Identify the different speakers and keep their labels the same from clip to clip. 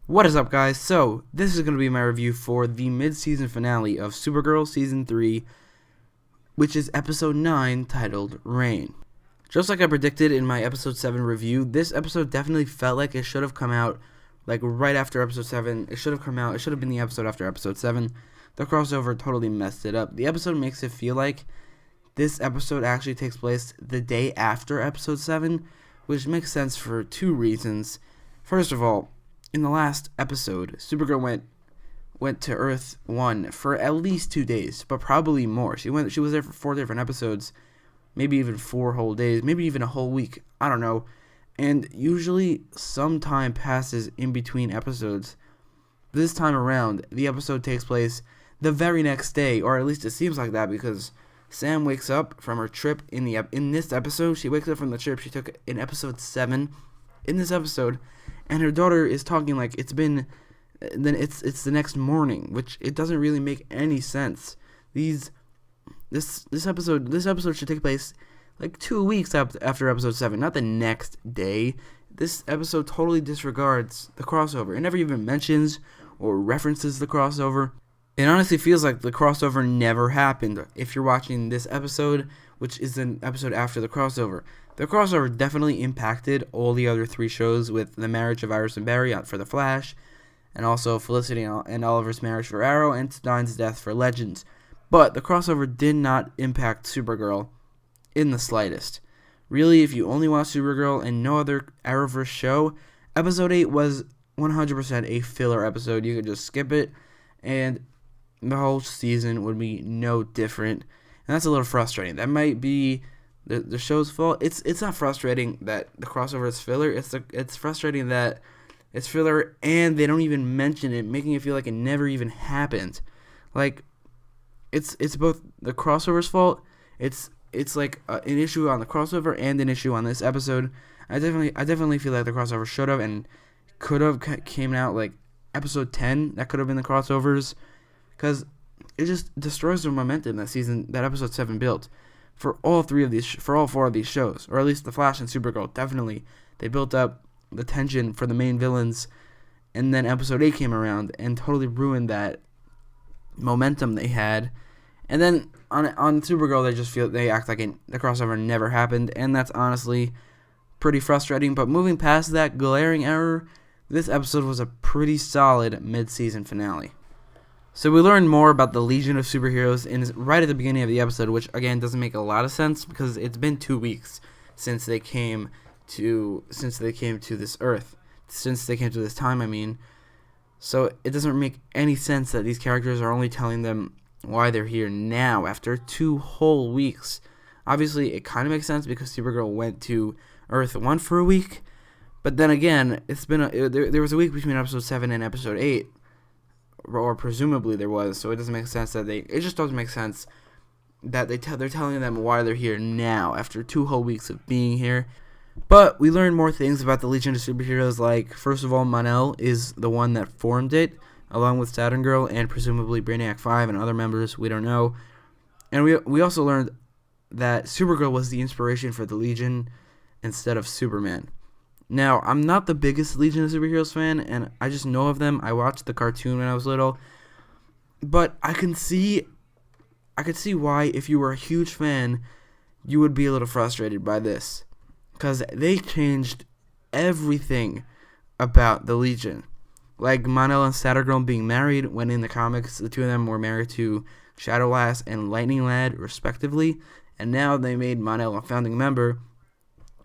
Speaker 1: What is up, guys? So, this is going to be my review for the mid-season finale of Supergirl Season 3, which is Episode 9, titled Rain. Just like I predicted in my Episode 7 review, this episode definitely felt like it should have come out, like, right after Episode 7. It should have been the episode after Episode 7. The crossover totally messed it up. The episode makes it feel like this episode actually takes place the day after Episode 7, which makes sense for two reasons. First of all, in the last episode, Supergirl went to Earth 1 for at least 2 days, but probably more. She was there for 4 different episodes, maybe even 4 whole days, maybe even a whole week. I don't know. And usually some time passes in between episodes. This time around, the episode takes place the very next day, or at least it seems like that, because Sam wakes up from her trip in this episode. She wakes up from the trip she took in Episode 7 in this episode, and her daughter is talking like it's the next morning, which it doesn't really make any sense. This episode should take place like 2 weeks after Episode 7, not the next day. This episode totally disregards the crossover. It never even mentions or references the crossover. It honestly feels like the crossover never happened if you're watching this episode, which is an episode after the crossover. The crossover definitely impacted all the other 3 shows, with the marriage of Iris and Barry for The Flash, and also Felicity and Oliver's marriage for Arrow, and Stein's death for Legends. But the crossover did not impact Supergirl in the slightest. Really, if you only watch Supergirl and no other Arrowverse show, Episode 8 was 100% a filler episode. You could just skip it, and the whole season would be no different. And that's a little frustrating. That might be the show's fault. It's not frustrating that the crossover is filler. It's frustrating that it's filler and they don't even mention it, making it feel like it never even happened. Like, it's both the crossover's fault. It's like an issue on the crossover and an issue on this episode. I definitely feel like the crossover should have and could have came out like Episode 10. That could have been the crossovers, because it just destroys the momentum that Episode 7 built for all 4 of these shows, or at least The Flash and Supergirl. Definitely, they built up the tension for the main villains, and then Episode 8 came around and totally ruined that momentum they had. And then on Supergirl, they act like the crossover never happened, and that's honestly pretty frustrating. But moving past that glaring error, this episode was a pretty solid mid-season finale. So we learned more about the Legion of Superheroes right at the beginning of the episode, which again doesn't make a lot of sense because it's been 2 weeks since they came to this Earth, since they came to this time. I mean, so it doesn't make any sense that these characters are only telling them why they're here now after 2 whole weeks. Obviously, it kind of makes sense because Supergirl went to Earth 1 for a week, but then again, there was a week between Episode 7 and Episode 8. Or presumably there was, so it doesn't make sense it just doesn't make sense that they're telling them why they're here now after 2 whole weeks of being here. But we learned more things about the Legion of Superheroes, like, first of all, Mon-El is the one that formed it, along with Saturn Girl and presumably Brainiac 5 and other members, we don't know. And we also learned that Supergirl was the inspiration for the Legion instead of Superman. Now, I'm not the biggest Legion of Superheroes fan, and I just know of them. I watched the cartoon when I was little. But I could see why, if you were a huge fan, you would be a little frustrated by this. Because they changed everything about the Legion. Like Mon-El and Saturn Girl being married, when in the comics, the 2 of them were married to Shadowlass and Lightning Lad, respectively. And now they made Mon-El a founding member,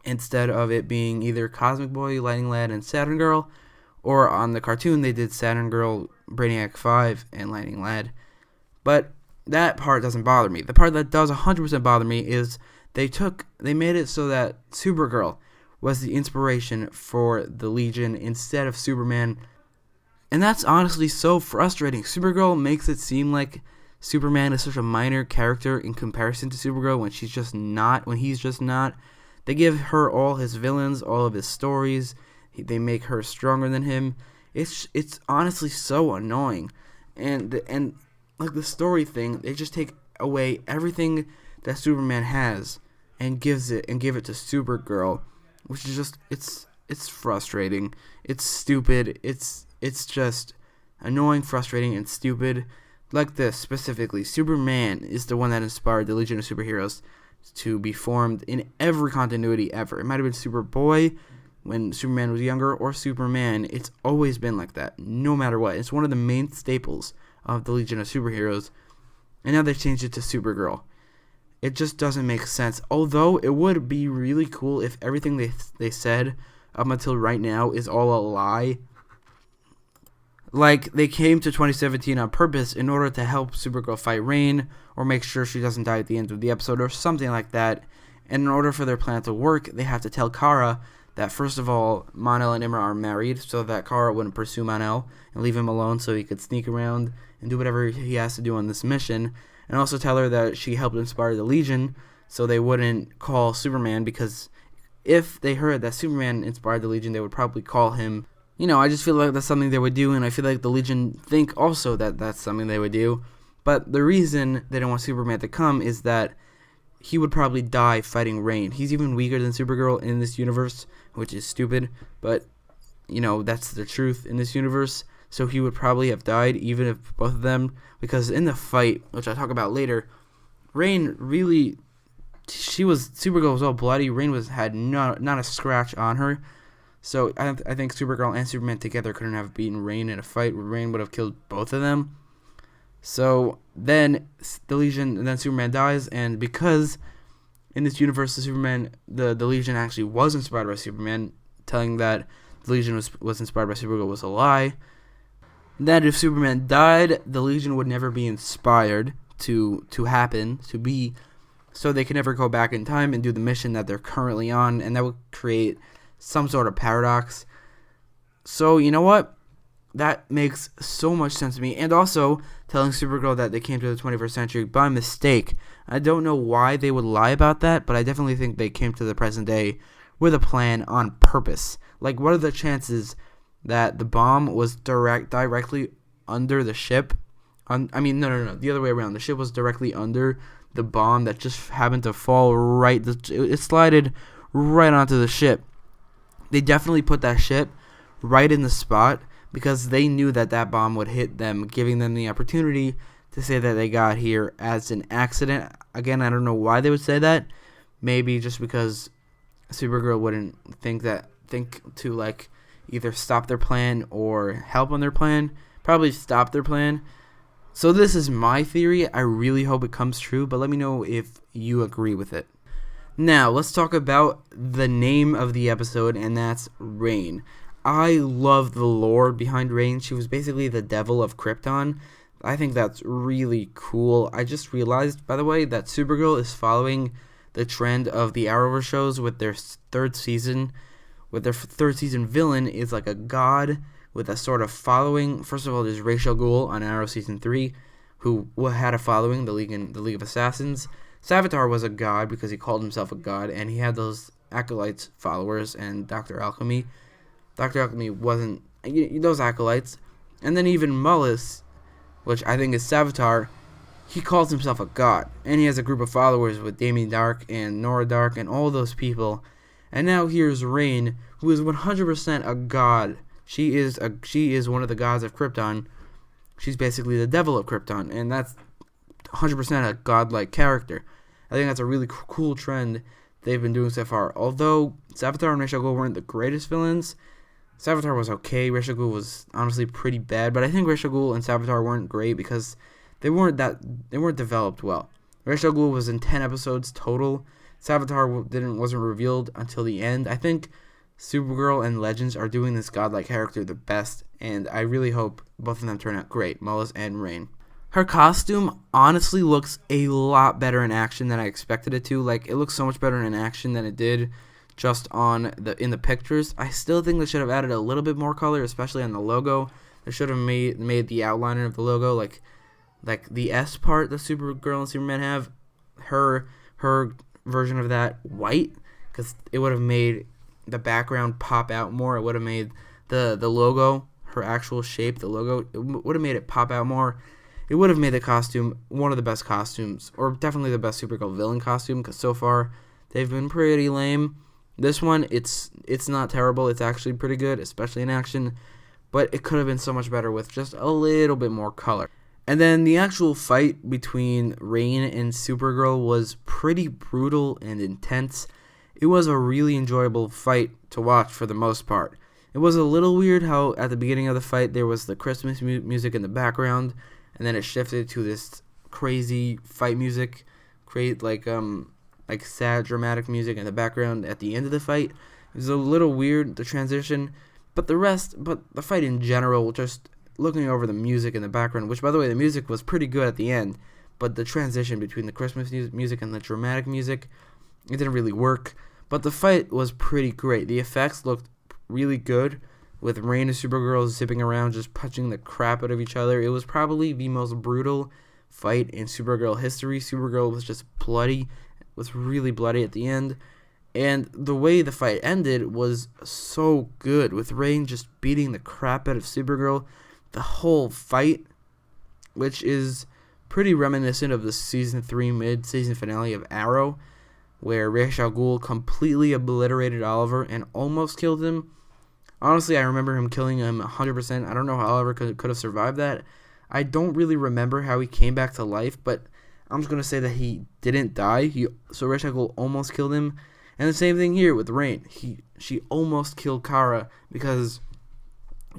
Speaker 1: instead of it being either Cosmic Boy, Lightning Lad, and Saturn Girl, or on the cartoon they did Saturn Girl, Brainiac 5, and Lightning Lad. But that part doesn't bother me. The part that does 100% bother me is they made it so that Supergirl was the inspiration for the Legion instead of Superman. And that's honestly so frustrating. Supergirl makes it seem like Superman is such a minor character in comparison to Supergirl when he's just not. They give her all his villains, all of his stories. They make her stronger than him. It's honestly so annoying. And like the story thing, they just take away everything that Superman has and give it to Supergirl, which is just it's frustrating. It's stupid. It's it's just annoying, frustrating, and stupid. Like this specifically, Superman is the one that inspired the Legion of Superheroes to be formed in every continuity ever. It might have been Superboy when Superman was younger, or Superman. It's always been like that, no matter what. It's one of the main staples of the Legion of Superheroes, and now they've changed it to Supergirl. It just doesn't make sense, although it would be really cool if everything they said up until right now is all a lie. Like, they came to 2017 on purpose in order to help Supergirl fight Reign, or make sure she doesn't die at the end of the episode, or something like that. And in order for their plan to work, they have to tell Kara that, first of all, Mon-El and Imra are married, so that Kara wouldn't pursue Mon-El and leave him alone so he could sneak around and do whatever he has to do on this mission. And also tell her that she helped inspire the Legion, so they wouldn't call Superman, because if they heard that Superman inspired the Legion, they would probably call him. I just feel like that's something they would do, and I feel like the Legion think also that that's something they would do. But the reason they don't want Superman to come is that he would probably die fighting Reign. He's even weaker than Supergirl in this universe, which is stupid, but, that's the truth in this universe. So he would probably have died, even if both of them, because in the fight, which I'll talk about later, Reign really, Supergirl was all bloody. Reign had not a scratch on her. So I think Supergirl and Superman together couldn't have beaten Reign in a fight. Reign would have killed both of them. So then the Legion, and then Superman dies, and because in this universe the Legion actually was inspired by Superman, telling that the Legion was inspired by Supergirl was a lie. That if Superman died, the Legion would never be inspired to be, so they can never go back in time and do the mission that they're currently on, and that would create some sort of paradox. So, you know what? That makes so much sense to me. And also, telling Supergirl that they came to the 21st century by mistake. I don't know why they would lie about that, but I definitely think they came to the present day with a plan on purpose. Like, what are the chances that the bomb was directly under the ship? No, the other way around. The ship was directly under the bomb that just happened to fall right. It slided right onto the ship. They definitely put that ship right in the spot because they knew that bomb would hit them, giving them the opportunity to say that they got here as an accident. Again, I don't know why they would say that. Maybe just because Supergirl wouldn't think to like either stop their plan or help on their plan. Probably stop their plan. So this is my theory. I really hope it comes true, but let me know if you agree with it. Now, let's talk about the name of the episode, and that's Reign. I love the lore behind Reign. She was basically the devil of Krypton. I think that's really cool. I just realized, by the way, that Supergirl is following the trend of the Arrowverse shows with their third season. With their third season villain is like a god with a sort of following. First of all, there's Ra's al Ghul on Arrow Season 3, who had a following, the League of Assassins. Savitar was a god because he called himself a god, and he had those acolytes followers, and Dr. Alchemy. Dr. Alchemy wasn't those acolytes. And then even Mullis, which I think is Savitar, he calls himself a god, and he has a group of followers with Damien Dark and Nora Dark and all those people. And now here's Reign, who is 100% a god. She is one of the gods of Krypton. She's basically the devil of Krypton, and that's 100% a godlike character. I think that's a really cool trend they've been doing so far. Although Savitar and Ra's al Ghul weren't the greatest villains, Savitar was okay. Ra's al Ghul was honestly pretty bad, but I think Ra's al Ghul and Savitar weren't great because they weren't developed well. Ra's al Ghul was in 10 episodes total. Savitar wasn't revealed until the end. I think Supergirl and Legends are doing this godlike character the best, and I really hope both of them turn out great, Mullis and Reign. Her costume honestly looks a lot better in action than I expected it to. Like, it looks so much better in action than it did just in the pictures. I still think they should have added a little bit more color, especially on the logo. They should have made the outliner of the logo like the S part that Supergirl and Superman have, her version of that white, because it would have made the background pop out more. It would have made the logo, her actual shape, the logo, it would have made it pop out more. It would have made the costume one of the best costumes, or definitely the best Supergirl villain costume, because so far they've been pretty lame. This one, it's not terrible. It's actually pretty good, especially in action. but it could have been so much better with just a little bit more color. And then the actual fight between Rain and Supergirl was pretty brutal and intense. It was a really enjoyable fight to watch for the most part. It was a little weird how at the beginning of the fight there was the Christmas music in the background, and then it shifted to this crazy fight music, like sad dramatic music in the background at the end of the fight. It was a little weird, the transition, but the fight in general, just looking over the music in the background, which by the way the music was pretty good at the end, but the transition between the Christmas music and the dramatic music, it didn't really work. But the fight was pretty great. The effects looked really good, with Rain and Supergirl zipping around just punching the crap out of each other. It was probably the most brutal fight in Supergirl history. Supergirl was just bloody, was really bloody at the end, and the way the fight ended was so good, with Rain just beating the crap out of Supergirl the whole fight, which is pretty reminiscent of the season 3 mid-season finale of Arrow, where Ra's al Ghul completely obliterated Oliver and almost killed him. Honestly, I remember him killing him 100%. I don't know how Oliver could have survived that. I don't really remember how he came back to life, but I'm just going to say that he didn't die. So Ra's al Ghul almost killed him. And the same thing here with Rain. She almost killed Kara, because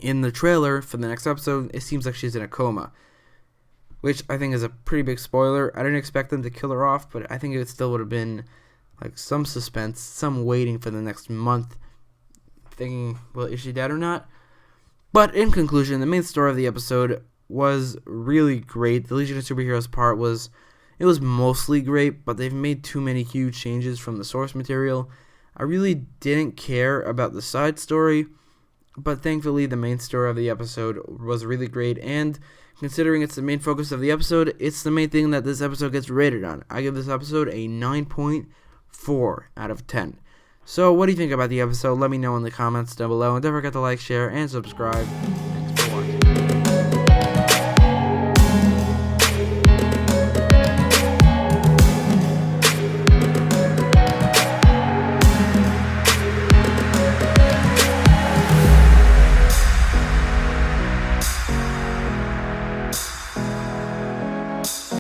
Speaker 1: in the trailer for the next episode, it seems like she's in a coma, which I think is a pretty big spoiler. I didn't expect them to kill her off, but I think it still would have been like some suspense, some waiting for the next month, thinking, well, is she dead or not? But in conclusion, the main story of the episode was really great. The Legion of Superheroes part was mostly great, but they've made too many huge changes from the source material. I really didn't care about the side story, but thankfully the main story of the episode was really great, and considering it's the main focus of the episode, it's the main thing that this episode gets rated on. I give this episode a 9.4 out of 10. So what do you think about the episode? Let me know in the comments down below, and don't forget to like, share, and subscribe.